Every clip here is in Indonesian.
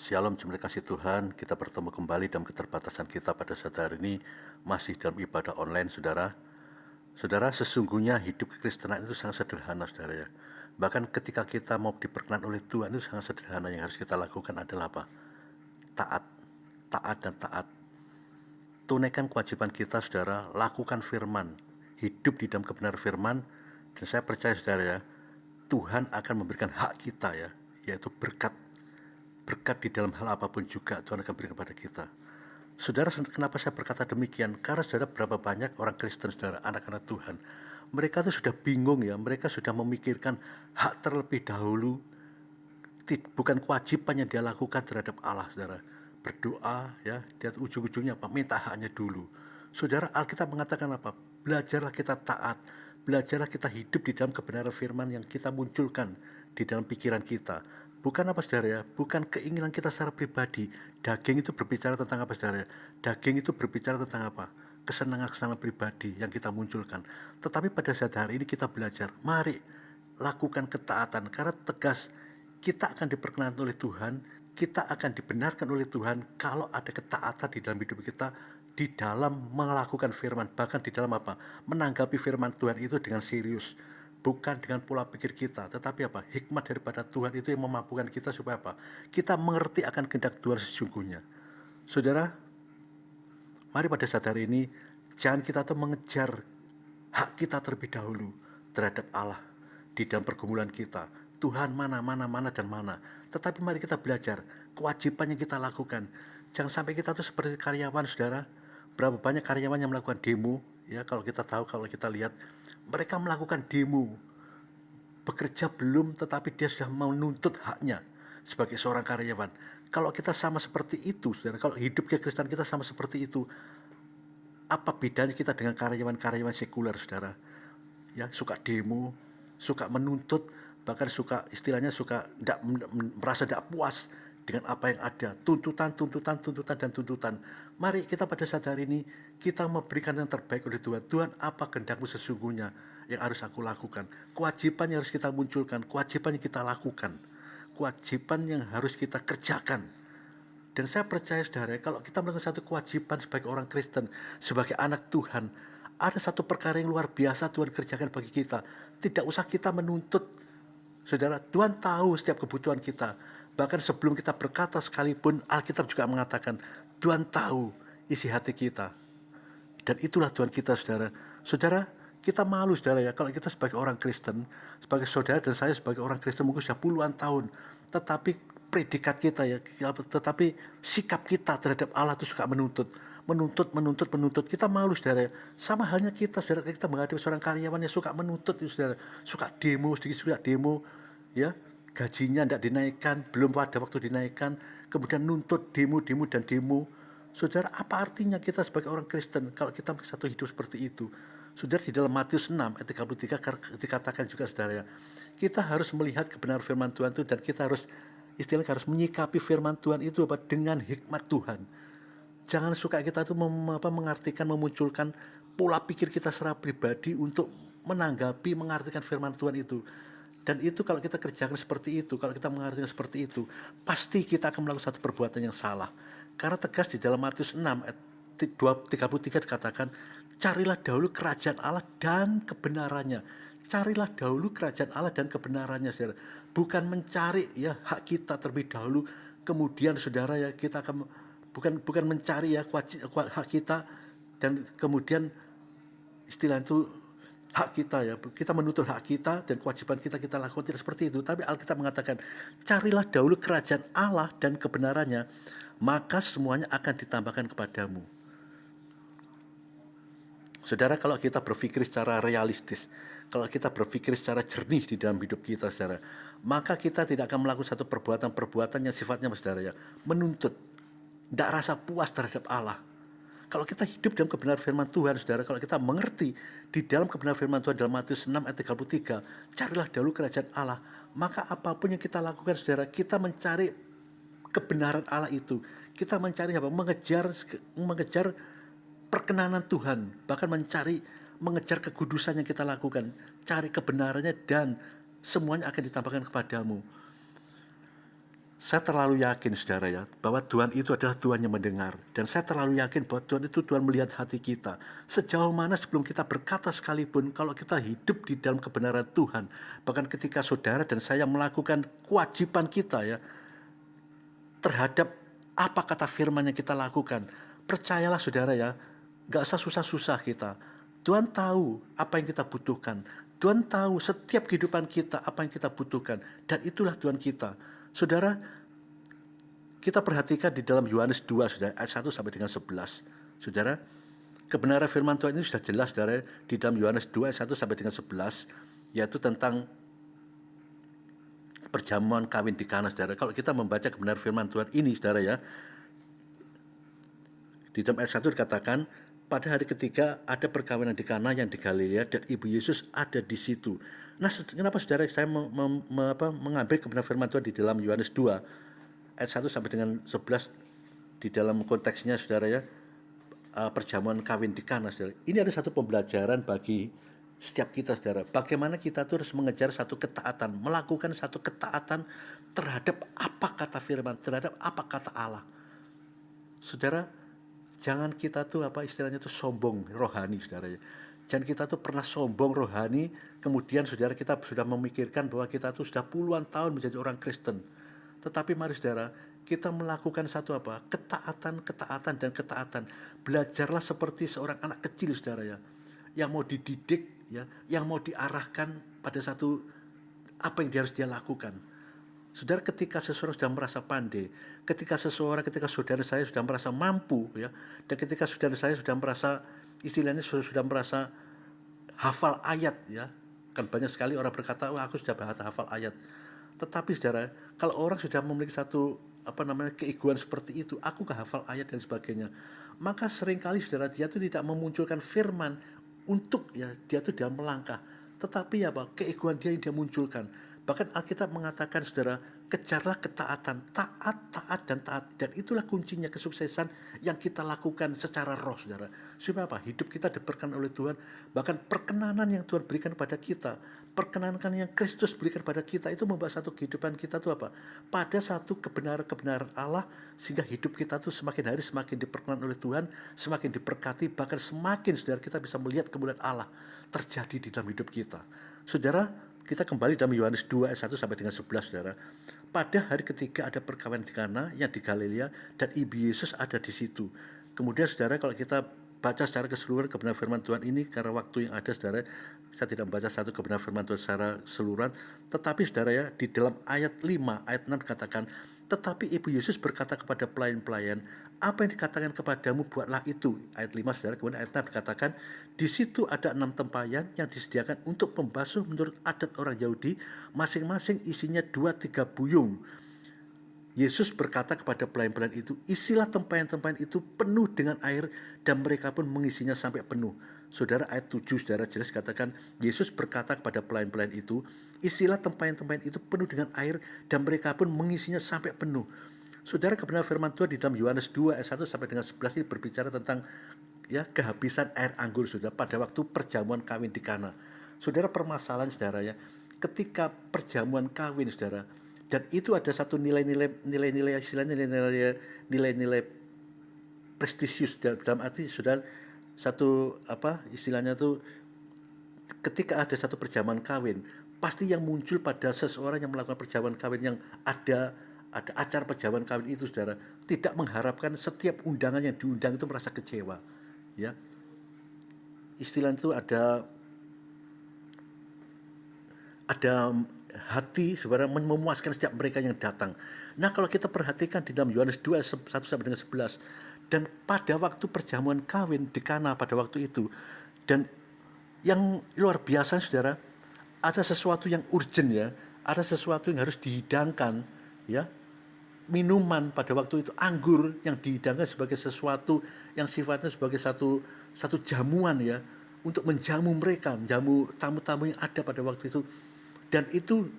Shalom, jemaat kasih Tuhan. Kita bertemu kembali dalam keterbatasan kita pada saat hari ini, masih dalam ibadah online, saudara. Saudara, sesungguhnya hidup kekristenan itu sangat sederhana, saudara ya. Bahkan ketika kita mau diperkenan oleh Tuhan itu sangat sederhana. Yang harus kita lakukan adalah apa? Taat, taat dan taat. Tunaikan kewajiban kita, saudara. Lakukan firman, hidup di dalam kebenaran firman. Dan saya percaya, saudara ya, Tuhan akan memberikan hak kita ya, yaitu berkat di dalam hal apapun juga Tuhan akan berikan kepada kita. Saudara, kenapa saya berkata demikian? Karena saudara, berapa banyak orang Kristen, saudara, anak-anak Tuhan, mereka itu sudah bingung ya, mereka sudah memikirkan hak terlebih dahulu, bukan kewajiban yang dia lakukan terhadap Allah, saudara. Berdoa ya, dia ujung-ujungnya apa? Minta haknya dulu. Saudara, Alkitab mengatakan apa? Belajarlah kita taat, belajarlah kita hidup di dalam kebenaran firman yang kita munculkan di dalam pikiran kita. Bukan apa, saudara ya? Bukan keinginan kita secara pribadi. Daging itu berbicara tentang apa, saudara ya? Daging itu berbicara tentang apa? Kesenangan-kesenangan pribadi yang kita munculkan. Tetapi pada saat hari ini kita belajar, mari lakukan ketaatan, karena tegas kita akan diperkenankan oleh Tuhan, kita akan dibenarkan oleh Tuhan kalau ada ketaatan di dalam hidup kita, di dalam melakukan firman, bahkan di dalam apa? Menanggapi firman Tuhan itu dengan serius. Bukan dengan pola pikir kita, tetapi apa? Hikmat daripada Tuhan itu yang memampukan kita supaya apa? Kita mengerti akan kehendak Tuhan sesungguhnya. Saudara, mari pada saat hari ini, jangan kita tuh mengejar hak kita terlebih dahulu terhadap Allah di dalam pergumulan kita. Tuhan mana, dan mana. Tetapi mari kita belajar kewajiban yang kita lakukan. Jangan sampai kita tuh seperti karyawan, saudara. Berapa banyak karyawan yang melakukan demo, ya, kalau kita tahu, kalau kita lihat, mereka melakukan demo, bekerja belum, tetapi dia sudah menuntut haknya sebagai seorang karyawan. Kalau kita sama seperti itu, saudara, kalau hidup kekristenan kita sama seperti itu, apa bedanya kita dengan karyawan-karyawan sekuler, saudara? Ya, suka demo, suka menuntut, bahkan suka, istilahnya suka merasa tidak puas dengan apa yang ada, tuntutan dan tuntutan. Mari kita pada saat hari ini kita memberikan yang terbaik oleh Tuhan. Tuhan, apa kehendak-Mu sesungguhnya yang harus aku lakukan? Kewajiban yang harus kita munculkan, kewajiban yang kita lakukan, kewajiban yang harus kita kerjakan. Dan saya percaya, saudara, kalau kita melakukan satu kewajiban sebagai orang Kristen, sebagai anak Tuhan, ada satu perkara yang luar biasa Tuhan kerjakan bagi kita. Tidak usah kita menuntut, saudara. Tuhan tahu setiap kebutuhan kita. Bahkan sebelum kita berkata sekalipun, Alkitab juga mengatakan, Tuhan tahu isi hati kita. Dan itulah Tuhan kita, saudara. Saudara, kita malu, saudara ya, kalau kita sebagai orang Kristen, sebagai saudara dan saya sebagai orang Kristen mungkin sudah puluhan tahun, tetapi predikat kita ya, tetapi sikap kita terhadap Allah itu suka menuntut. Kita malu, saudara. Sama halnya kita, saudara, kita menghadapi seorang karyawan yang suka menuntut, saudara, suka demo, sedikit suka demo, ya, gajinya tidak dinaikkan, belum pada waktu dinaikkan, kemudian nuntut demo. Saudara, apa artinya kita sebagai orang Kristen kalau kita satu hidup seperti itu? Saudara, di dalam Matius 6 ayat 33 dikatakan juga, saudara ya, kita harus melihat kebenaran firman Tuhan itu, dan kita harus, istilahnya harus menyikapi firman Tuhan itu apa? Dengan hikmat Tuhan. Jangan suka kita itu mengartikan, memunculkan pola pikir kita secara pribadi untuk menanggapi, mengartikan firman Tuhan itu. Dan itu kalau kita kerjakan seperti itu, kalau kita mengartikan seperti itu, pasti kita akan melakukan satu perbuatan yang salah. Karena tegas di dalam Matius 6 ayat 33 dikatakan, carilah dahulu kerajaan Allah dan kebenarannya. Carilah dahulu kerajaan Allah dan kebenarannya, saudara. Bukan mencari ya hak kita terlebih dahulu, kemudian, saudara ya, kita akan bukan mencari ya hak kita, dan kemudian istilah itu hak kita ya, kita menuntut hak kita dan kewajiban kita lakukan, tidak seperti itu. Tapi Alkitab mengatakan, carilah dahulu kerajaan Allah dan kebenarannya, maka semuanya akan ditambahkan kepadamu. Saudara, kalau kita berpikir secara realistis, kalau kita berpikir secara jernih di dalam hidup kita, saudara, maka kita tidak akan melakukan satu perbuatan yang sifatnya, saudara ya, menuntut, tidak rasa puas terhadap Allah. Kalau kita hidup dalam kebenaran firman Tuhan, saudara, kalau kita mengerti di dalam kebenaran firman Tuhan dalam Matius 6 ayat 33, carilah dahulu kerajaan Allah, maka apapun yang kita lakukan, saudara, kita mencari kebenaran Allah itu, kita mencari apa? Mengejar perkenanan Tuhan, bahkan mengejar kekudusan yang kita lakukan, cari kebenarannya, dan semuanya akan ditambahkan kepadamu. Saya terlalu yakin saudara ya, bahwa Tuhan itu adalah Tuhan yang mendengar. Dan saya terlalu yakin bahwa Tuhan itu Tuhan melihat hati kita. Sejauh mana sebelum kita berkata sekalipun, kalau kita hidup di dalam kebenaran Tuhan, bahkan ketika saudara dan saya melakukan kewajiban kita ya, terhadap apa kata firman yang kita lakukan, percayalah saudara ya, gak usah susah-susah kita. Tuhan tahu apa yang kita butuhkan. Tuhan tahu setiap kehidupan kita apa yang kita butuhkan. Dan itulah Tuhan kita. Saudara, kita perhatikan di dalam Yohanes 2, saudara, ayat 1 sampai dengan 11. Saudara, kebenaran firman Tuhan ini sudah jelas, saudara, di dalam Yohanes 2, ayat 1 sampai dengan 11, yaitu tentang perjamuan kawin di Kana, saudara. Kalau kita membaca kebenaran firman Tuhan ini, saudara ya, di dalam ayat 1 dikatakan, pada hari ketiga ada perkawinan di Kana yang di Galilea dan ibu Yesus ada di situ. Nah, kenapa saudara saya mengambil kebenaran firman Tuhan di dalam Yohanes 2 ayat 1 sampai dengan 11 di dalam konteksnya saudara ya, perjamuan kawin di Kana, saudara. Ini ada satu pembelajaran bagi setiap kita, saudara. Bagaimana kita tuh harus mengejar satu ketaatan, melakukan satu ketaatan terhadap apa kata firman, terhadap apa kata Allah. Saudara, jangan kita tuh istilahnya tuh sombong rohani, saudara ya. Jangan kita tuh pernah sombong rohani, kemudian saudara kita sudah memikirkan bahwa kita tuh sudah puluhan tahun menjadi orang Kristen. Tetapi mari saudara, kita melakukan satu ketaatan dan ketaatan. Belajarlah seperti seorang anak kecil, saudara ya, yang mau dididik ya, yang mau diarahkan pada satu apa yang dia lakukan. Saudara, ketika seseorang sudah merasa pandai, ketika saudara saya sudah merasa mampu ya, dan ketika saudara saya sudah merasa istilahnya sudah merasa hafal ayat ya, kan banyak sekali orang berkata, wah aku sudah hafal ayat. Tetapi saudara, kalau orang sudah memiliki satu keegoan seperti itu, aku gak hafal ayat dan sebagainya, maka seringkali saudara dia itu tidak memunculkan firman untuk ya dia itu dia melangkah, tetapi keegoan dia yang dia munculkan. Bahkan Alkitab mengatakan saudara, kejarlah ketaatan, taat, dan itulah kuncinya kesuksesan yang kita lakukan secara roh, saudara. Supaya hidup kita diberkati oleh Tuhan, bahkan perkenanan yang Tuhan berikan pada kita, perkenanan yang Kristus berikan pada kita, itu membuat satu kehidupan kita tuh pada satu kebenaran Allah, sehingga hidup kita tuh semakin hari semakin diperkenan oleh Tuhan, semakin diberkati, bahkan semakin saudara kita bisa melihat kemuliaan Allah terjadi di dalam hidup kita. Saudara, kita kembali dalam Yohanes 2 ayat 1 sampai dengan 11, saudara. Pada hari ketiga ada perkawinan di Kana yang di Galilea dan ibu Yesus ada di situ. Kemudian saudara, kalau kita baca secara keseluruhan kebenaran firman Tuhan ini, karena waktu yang ada saudara, saya tidak membaca satu kebenaran firman Tuhan secara keseluruhan. Tetapi saudara ya, di dalam ayat 5, ayat 6 dikatakan, tetapi ibu Yesus berkata kepada pelayan-pelayan, apa yang dikatakan kepadamu buatlah itu. Ayat 5 saudara, kemudian ayat 6 dikatakan, di situ ada 6 tempayan yang disediakan untuk pembasuh menurut adat orang Yahudi, masing-masing isinya 2-3 buyung. Yesus berkata kepada pelayan-pelayan itu, isilah tempayan-tempayan itu penuh dengan air, dan mereka pun mengisinya sampai penuh. Saudara, ayat 7 saudara jelas katakan, Yesus berkata kepada pelayan-pelayan itu, isilah tempayan-tempayan itu penuh dengan air, dan mereka pun mengisinya sampai penuh. Saudara, kebenaran firman Tuhan di dalam Yohanes 2 ayat 1 sampai dengan 11 ini berbicara tentang ya kehabisan air anggur, saudara, pada waktu perjamuan kawin di Kana. Saudara, permasalahan saudara ya, ketika perjamuan kawin saudara, dan itu ada satu nilai-nilai istilahnya nilai-nilai prestisius dalam arti saudara, satu istilahnya tuh, ketika ada satu perjamuan kawin, pasti yang muncul pada seseorang yang melakukan perjamuan kawin, yang ada acara perjamuan kawin itu saudara, tidak mengharapkan setiap undangan yang diundang itu merasa kecewa ya. Istilah itu ada hati sebenarnya memuaskan setiap mereka yang datang. Nah, kalau kita perhatikan di dalam Yohanes 2 1 sampai dengan 11, dan pada waktu perjamuan kawin di Kana pada waktu itu, dan yang luar biasa saudara, ada sesuatu yang urgent ya, ada sesuatu yang harus dihidangkan ya. Minuman pada waktu itu, anggur yang dihidangkan sebagai sesuatu yang sifatnya sebagai satu jamuan ya, untuk menjamu mereka, menjamu tamu-tamu yang ada pada waktu itu, dan itu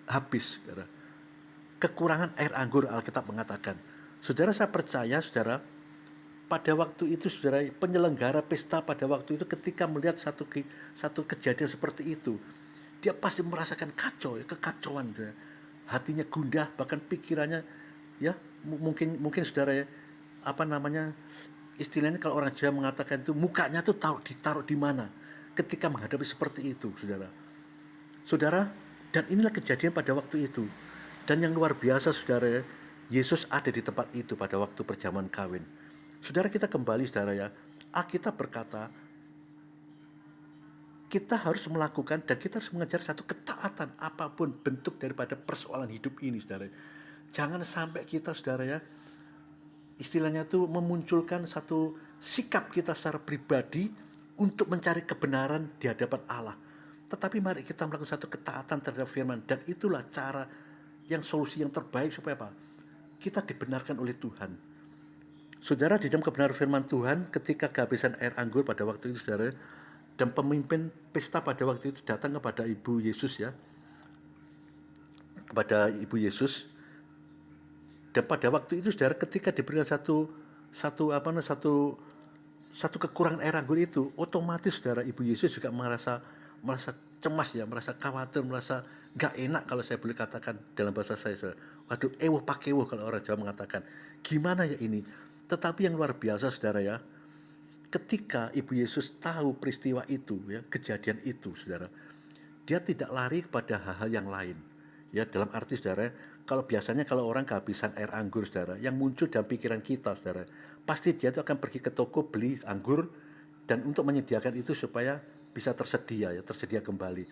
habis, saudara. Kekurangan air anggur, Alkitab mengatakan. Saudara, saya percaya saudara, pada waktu itu saudara, penyelenggara pesta pada waktu itu ketika melihat satu kejadian seperti itu, dia pasti merasakan kekacauan saudara. hatinya gundah, bahkan pikirannya ya mungkin saudara ya, istilahnya kalau orang Jawa mengatakan itu mukanya tuh ditaruh di mana ketika menghadapi seperti itu, saudara. Saudara, dan inilah kejadian pada waktu itu. Dan yang luar biasa, saudara ya, Yesus ada di tempat itu pada waktu perjamuan kawin. Saudara, kita kembali, saudara ya, Alkitab berkata kita harus melakukan dan kita harus mengejar satu ketaatan apapun bentuk daripada persoalan hidup ini, saudara. Jangan sampai kita, saudara ya, istilahnya itu memunculkan satu sikap kita secara pribadi untuk mencari kebenaran di hadapan Allah. Tetapi mari kita melakukan satu ketaatan terhadap firman, dan itulah cara yang solusi yang terbaik supaya apa? Kita dibenarkan oleh Tuhan. Saudara, di dalam kebenaran firman Tuhan, ketika kehabisan air anggur pada waktu itu, saudara, dan pemimpin pesta pada waktu itu datang kepada Ibu Yesus ya, kepada Ibu Yesus. Dan pada waktu itu, saudara, ketika diberikan satu kekurangan air anggur itu, otomatis, saudara, Ibu Yesus juga merasa cemas ya, merasa khawatir, merasa gak enak kalau saya boleh katakan dalam bahasa saya, saudara. Waduh, ewoh pakewuh kalau orang Jawa mengatakan. Gimana ya ini? Tetapi yang luar biasa, saudara ya, ketika Ibu Yesus tahu peristiwa itu ya, kejadian itu, saudara, dia tidak lari kepada hal-hal yang lain. Ya, dalam arti, saudara, kalau biasanya kalau orang kehabisan air anggur, saudara, yang muncul dalam pikiran kita, saudara, pasti dia itu akan pergi ke toko beli anggur dan untuk menyediakan itu supaya bisa tersedia kembali.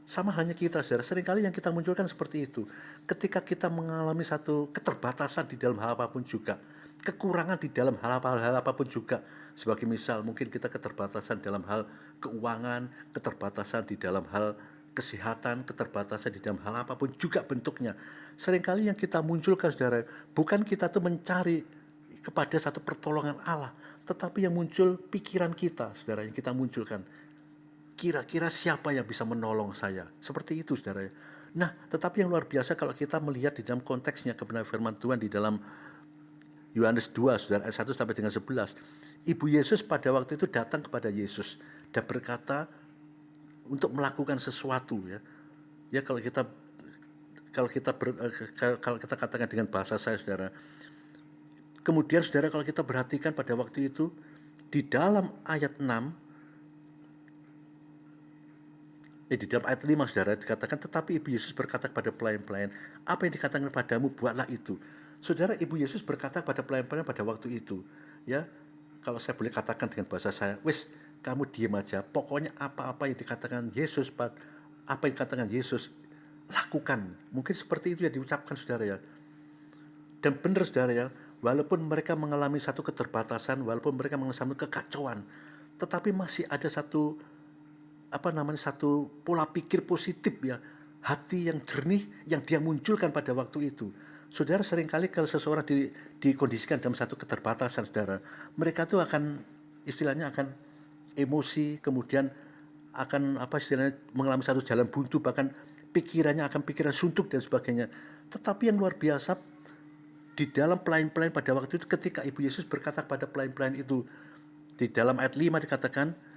Sama halnya kita, saudara, seringkali yang kita munculkan seperti itu. Ketika kita mengalami satu keterbatasan di dalam hal apapun juga, kekurangan di dalam hal apapun juga, sebagai misal mungkin kita keterbatasan dalam hal keuangan, keterbatasan di dalam hal kesehatan, keterbatasan di dalam hal apapun juga bentuknya. Seringkali yang kita munculkan, saudara, bukan kita tuh mencari kepada satu pertolongan Allah, tetapi yang muncul pikiran kita, saudara, yang kita munculkan. Kira-kira siapa yang bisa menolong saya? Seperti itu, saudara. Nah, tetapi yang luar biasa kalau kita melihat di dalam konteksnya kebenaran firman Tuhan di dalam Yohanes 2, saudara, ayat 1 sampai dengan 11. Ibu Yesus pada waktu itu datang kepada Yesus dan berkata untuk melakukan sesuatu ya. Ya, kalau kita katakan dengan bahasa saya, saudara. Kemudian, saudara, kalau kita perhatikan pada waktu itu di dalam ayat 6, di dalam ayat 5, saudara, dikatakan, tetapi Ibu Yesus berkata kepada pelayan-pelayan, apa yang dikatakan padamu, buatlah itu. Saudara, Ibu Yesus berkata kepada pelayan-pelayan pada waktu itu, ya, kalau saya boleh katakan dengan bahasa saya, wis, kamu diam aja, pokoknya apa-apa yang dikatakan Yesus, lakukan. Mungkin seperti itu yang diucapkan, saudara ya. Dan benar, saudara ya, walaupun mereka mengalami satu keterbatasan, walaupun mereka mengalami satu kekacauan, tetapi masih ada satu pola pikir positif ya, hati yang jernih yang dia munculkan pada waktu itu. Saudara, seringkali kalau seseorang dikondisikan dalam satu keterbatasan, saudara, mereka tuh akan emosi, kemudian akan mengalami satu jalan buntu, bahkan pikirannya akan pikiran suntuk dan sebagainya. Tetapi yang luar biasa di dalam pelayan-pelayan pada waktu itu, ketika Ibu Yesus berkata pada pelayan-pelayan itu, di dalam ayat 5 dikatakan,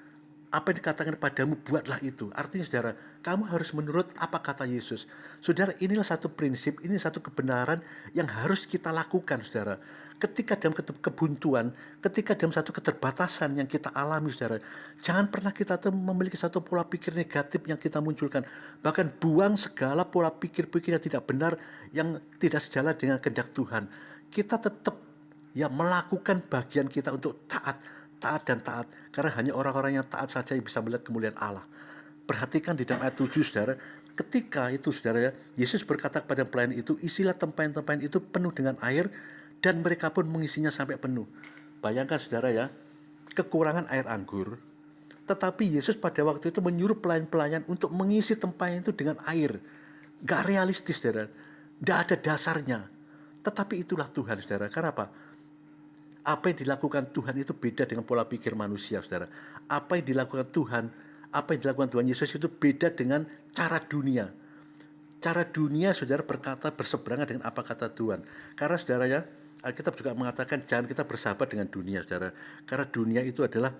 apa yang dikatakan padamu, buatlah itu. Artinya, saudara, kamu harus menurut apa kata Yesus. Saudara, inilah satu prinsip, ini satu kebenaran yang harus kita lakukan, saudara. Ketika dalam kebuntuan, ketika dalam satu keterbatasan yang kita alami, saudara, jangan pernah kita memiliki satu pola pikir negatif yang kita munculkan. Bahkan buang segala pola pikir-pikir yang tidak benar, yang tidak sejalan dengan kehendak Tuhan. Kita tetap ya melakukan bagian kita untuk taat, karena hanya orang-orang yang taat saja yang bisa melihat kemuliaan Allah. Perhatikan di dalam ayat 7, saudara, ketika itu, saudara ya, Yesus berkata kepada pelayan itu, isilah tempayan-tempayan itu penuh dengan air, dan mereka pun mengisinya sampai penuh. Bayangkan, saudara ya, kekurangan air anggur, tetapi Yesus pada waktu itu menyuruh pelayan-pelayan untuk mengisi tempayan itu dengan air. Gak realistis, saudara, gak ada dasarnya. Tetapi itulah Tuhan, saudara. Karena apa? Apa yang dilakukan Tuhan itu beda dengan pola pikir manusia, saudara. Apa yang dilakukan Tuhan Yesus itu beda dengan cara dunia. Cara dunia, saudara, berseberangan dengan apa kata Tuhan. Karena, saudara ya, Alkitab juga mengatakan jangan kita bersahabat dengan dunia, saudara. Karena dunia itu adalah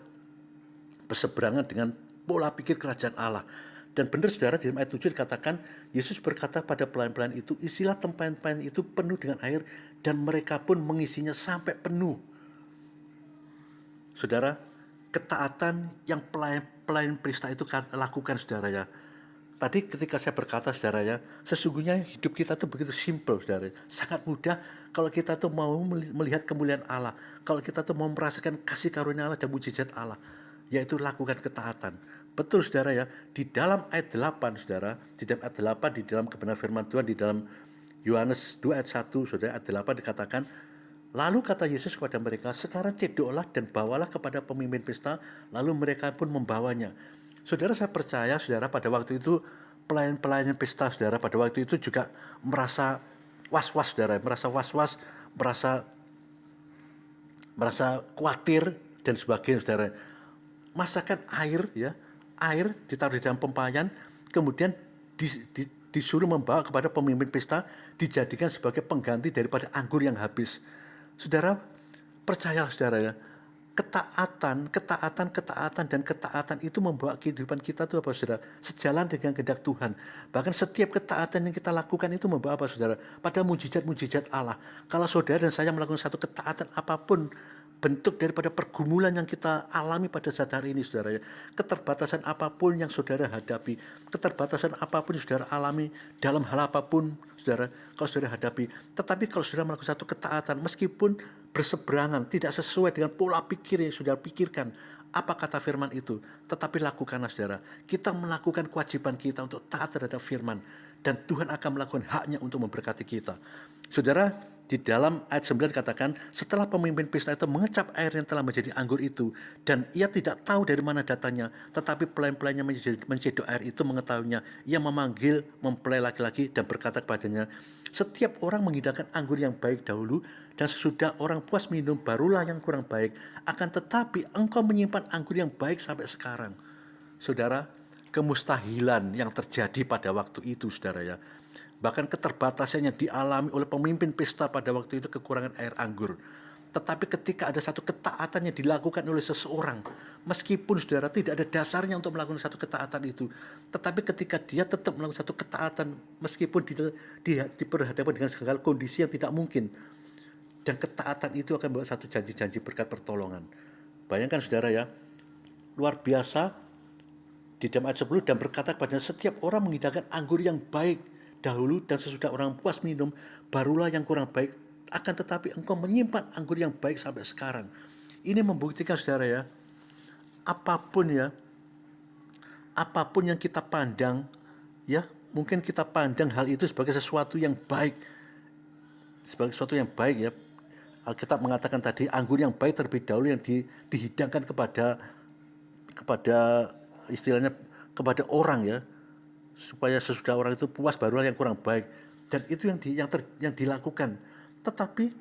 berseberangan dengan pola pikir kerajaan Allah. Dan benar saudara, di dalam ayat 7 dikatakan, Yesus berkata pada pelayan-pelayan itu, isilah tempayan-tempayan itu penuh dengan air, dan mereka pun mengisinya sampai penuh. Saudara, ketaatan yang pelayan perista itu lakukan saudara ya. Tadi ketika saya berkata saudara ya, sesungguhnya hidup kita tuh begitu simple saudara. Sangat mudah kalau kita tuh mau melihat kemuliaan Allah. Kalau kita tuh mau merasakan kasih karunia Allah dan mujizat Allah, yaitu lakukan ketaatan. Betul saudara ya, di dalam ayat 8 saudara, di dalam ayat 8 di dalam kebenaran firman Tuhan di dalam Yohanes 2 ayat 1 saudara, ayat 8 dikatakan, lalu kata Yesus kepada mereka, sekarang cedoklah dan bawalah kepada pemimpin pesta, lalu mereka pun membawanya. Saudara, saya percaya saudara pada waktu itu pelayan-pelayan pesta saudara pada waktu itu juga merasa was-was saudara, merasa khawatir dan sebagainya saudara. Masakan air ya, air ditaruh di dalam tempayan, kemudian disuruh membawa kepada pemimpin pesta, dijadikan sebagai pengganti daripada anggur yang habis. Saudara, percayalah saudara ya, ketaatan dan ketaatan itu membawa kehidupan kita itu apa saudara? Sejalan dengan kehendak Tuhan. Bahkan setiap ketaatan yang kita lakukan itu membawa apa saudara? Pada mujizat-mujizat Allah. Kalau saudara dan saya melakukan satu ketaatan apapun, bentuk daripada pergumulan yang kita alami pada saat hari ini saudara ya, keterbatasan apapun yang saudara hadapi, keterbatasan apapun yang saudara alami dalam hal apapun saudara, kalau saudara hadapi, tetapi kalau saudara melakukan satu ketaatan meskipun berseberangan, tidak sesuai dengan pola pikir yang saudara pikirkan, apa kata firman itu, tetapi lakukanlah saudara. Kita melakukan kewajiban kita untuk taat terhadap firman, dan Tuhan akan melakukan haknya untuk memberkati kita. Saudara, di dalam ayat 9 dikatakan, setelah pemimpin pesta itu mengecap air yang telah menjadi anggur itu, dan ia tidak tahu dari mana datangnya, tetapi pelayan-pelayannya mencedok air itu mengetahuinya. Ia memanggil mempelai laki-laki dan berkata kepadanya, setiap orang menghidangkan anggur yang baik dahulu, dan sesudah orang puas minum barulah yang kurang baik. Akan tetapi engkau menyimpan anggur yang baik sampai sekarang. Saudara, kemustahilan yang terjadi pada waktu itu saudara ya, bahkan keterbatasan yang dialami oleh pemimpin pesta pada waktu itu kekurangan air anggur. Tetapi ketika ada satu ketaatan yang dilakukan oleh seseorang, meskipun saudara tidak ada dasarnya untuk melakukan satu ketaatan itu, tetapi ketika dia tetap melakukan satu ketaatan, meskipun diperhadapkan dengan segala kondisi yang tidak mungkin, dan ketaatan itu akan membawa satu janji-janji berkat pertolongan. Bayangkan saudara ya, luar biasa di dalam ayat 10, dan berkata kepadanya, setiap orang menghidangkan anggur yang baik dahulu, dan sesudah orang puas minum barulah yang kurang baik. Akan tetapi engkau menyimpan anggur yang baik sampai sekarang. Ini membuktikan saudara ya, apapun yang kita pandang ya, mungkin kita pandang hal itu sebagai sesuatu yang baik, ya. Alkitab mengatakan tadi, anggur yang baik terlebih dahulu yang dihidangkan kepada istilahnya kepada orang ya, supaya sesudah orang itu puas barulah yang kurang baik. Dan itu yang dilakukan. Tetapi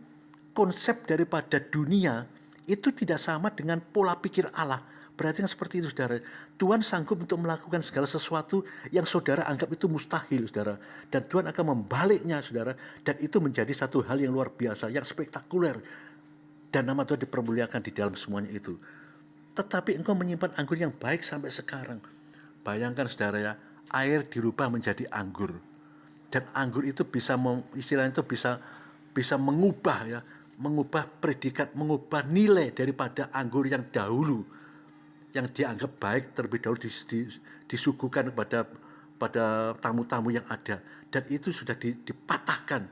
konsep daripada dunia itu tidak sama dengan pola pikir Allah. Berarti kan seperti itu saudara. Tuhan sanggup untuk melakukan segala sesuatu yang saudara anggap itu mustahil saudara. Dan Tuhan akan membaliknya saudara. Dan itu menjadi satu hal yang luar biasa, yang spektakuler. Dan nama Tuhan dipermuliakan di dalam semuanya itu. Tetapi engkau menyimpan anggur yang baik sampai sekarang. Bayangkan saudara ya, air dirubah menjadi anggur, dan anggur itu istilahnya itu bisa mengubah predikat, mengubah nilai daripada anggur yang dahulu, yang dianggap baik terlebih dahulu disuguhkan pada tamu-tamu yang ada, dan itu sudah dipatahkan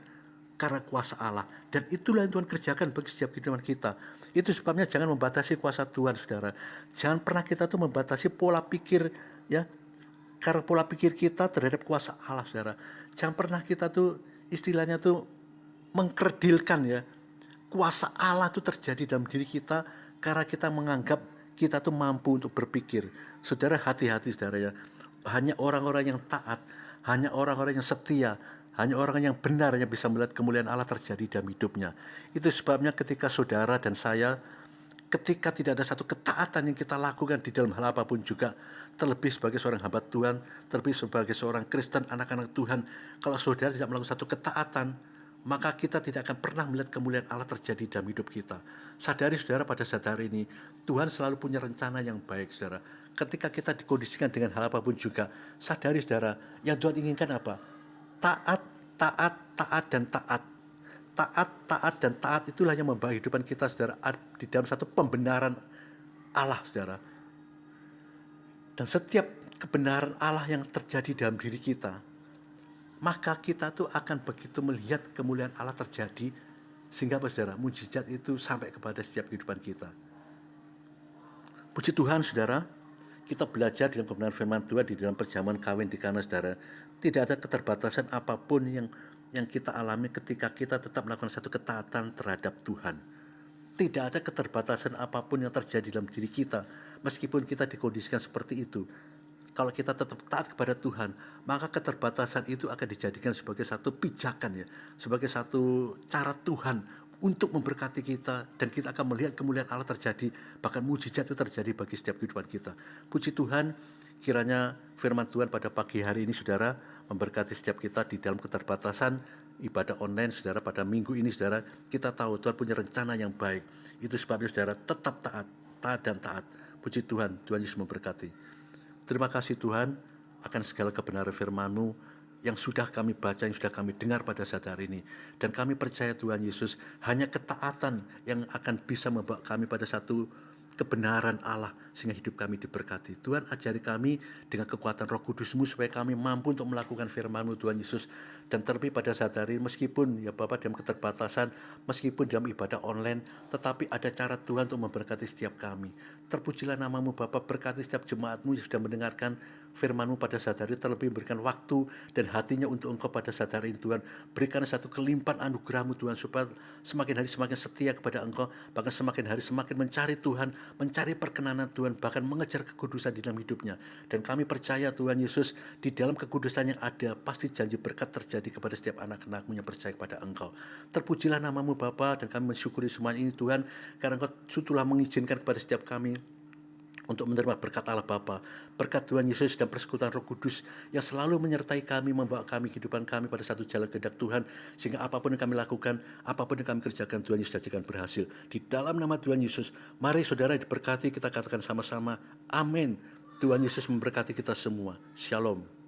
karena kuasa Allah. Dan itulah yang Tuhan kerjakan bagi setiap kehidupan kita. Itu sebabnya jangan membatasi kuasa Tuhan saudara. Jangan pernah kita tuh membatasi pola pikir ya, karena pola pikir kita terhadap kuasa Allah saudara. Jangan pernah kita tuh istilahnya tuh mengkerdilkan ya, kuasa Allah itu terjadi dalam diri kita karena kita menganggap kita tuh mampu untuk berpikir. Saudara, hati-hati saudara ya. Hanya orang-orang yang taat, hanya orang-orang yang setia, hanya orang yang benar yang bisa melihat kemuliaan Allah terjadi dalam hidupnya. Itu sebabnya ketika saudara dan saya, ketika tidak ada satu ketaatan yang kita lakukan di dalam hal apapun juga, terlebih sebagai seorang hamba Tuhan, terlebih sebagai seorang Kristen, anak-anak Tuhan, kalau saudara tidak melakukan satu ketaatan, maka kita tidak akan pernah melihat kemuliaan Allah terjadi dalam hidup kita. Sadari saudara, pada saat hari ini Tuhan selalu punya rencana yang baik saudara. ketika kita dikondisikan dengan hal apapun juga, sadari saudara, yang Tuhan inginkan apa? Taat, taat, taat, dan taat. Taat, taat, dan taat itulah yang membawa kehidupan kita, saudara, di dalam satu pembenaran Allah, saudara. Dan setiap kebenaran Allah yang terjadi dalam diri kita, maka kita tuh akan begitu melihat kemuliaan Allah terjadi, sehingga apa, saudara, mujizat itu sampai kepada setiap kehidupan kita. Puji Tuhan, saudara, kita belajar dalam kebenaran firman Tuhan di dalam perjamuan kawin di Kana, saudara. Tidak ada keterbatasan apapun yang kita alami ketika kita tetap melakukan satu ketaatan terhadap Tuhan. Tidak ada keterbatasan apapun yang terjadi dalam diri kita, meskipun kita dikondisikan seperti itu. Kalau kita tetap taat kepada Tuhan, maka keterbatasan itu akan dijadikan sebagai satu pijakan, ya, sebagai satu cara Tuhan untuk memberkati kita, dan kita akan melihat kemuliaan Allah terjadi, bahkan mujizat itu terjadi bagi setiap kehidupan kita. Puji Tuhan, kiranya firman Tuhan pada pagi hari ini, saudara, memberkati setiap kita di dalam keterbatasan ibadah online, saudara. Pada minggu ini, saudara, kita tahu Tuhan punya rencana yang baik. Itu sebabnya, saudara, tetap taat, taat dan taat. Puji Tuhan, Tuhan Yesus memberkati. Terima kasih Tuhan akan segala kebenaran firman-Mu yang sudah kami baca, yang sudah kami dengar pada saat hari ini. Dan kami percaya Tuhan Yesus, hanya ketaatan yang akan bisa membawa kami pada satu kebenaran Allah, sehingga hidup kami diberkati. Tuhan, ajari kami dengan kekuatan Roh Kudus-Mu supaya kami mampu untuk melakukan firman-Mu, Tuhan Yesus. Dan terlebih pada saat hari ini, meskipun ya Bapak dalam keterbatasan, meskipun dalam ibadah online, tetapi ada cara Tuhan untuk memberkati setiap kami. Terpujilah nama-Mu Bapak, berkati setiap jemaat-Mu yang sudah mendengarkan firman-Mu pada saat hari, terlebih berikan waktu dan hatinya untuk Engkau pada saat hari ini, Tuhan. Berikan satu kelimpahan anugerah-Mu, Tuhan, supaya semakin hari semakin setia kepada Engkau, bahkan semakin hari semakin mencari Tuhan, mencari perkenanan Tuhan, bahkan mengejar kekudusan di dalam hidupnya. Dan kami percaya Tuhan Yesus, di dalam kekudusan yang ada, pasti janji berkat terjadi kepada setiap anak-anak-Mu yang percaya kepada Engkau. Terpujilah nama-Mu Bapa, dan kami mensyukuri semua ini Tuhan, karena Engkau telah mengizinkan kepada setiap kami untuk menerima berkat Allah Bapa, berkat Tuhan Yesus dan persekutuan Roh Kudus yang selalu menyertai kami, membawa kami, kehidupan kami pada satu jalan kehendak Tuhan, sehingga apapun yang kami lakukan, apapun yang kami kerjakan, Tuhan Yesus jadikan berhasil. Di dalam nama Tuhan Yesus, mari saudara diberkati, kita katakan sama-sama, amin. Tuhan Yesus memberkati kita semua. Shalom.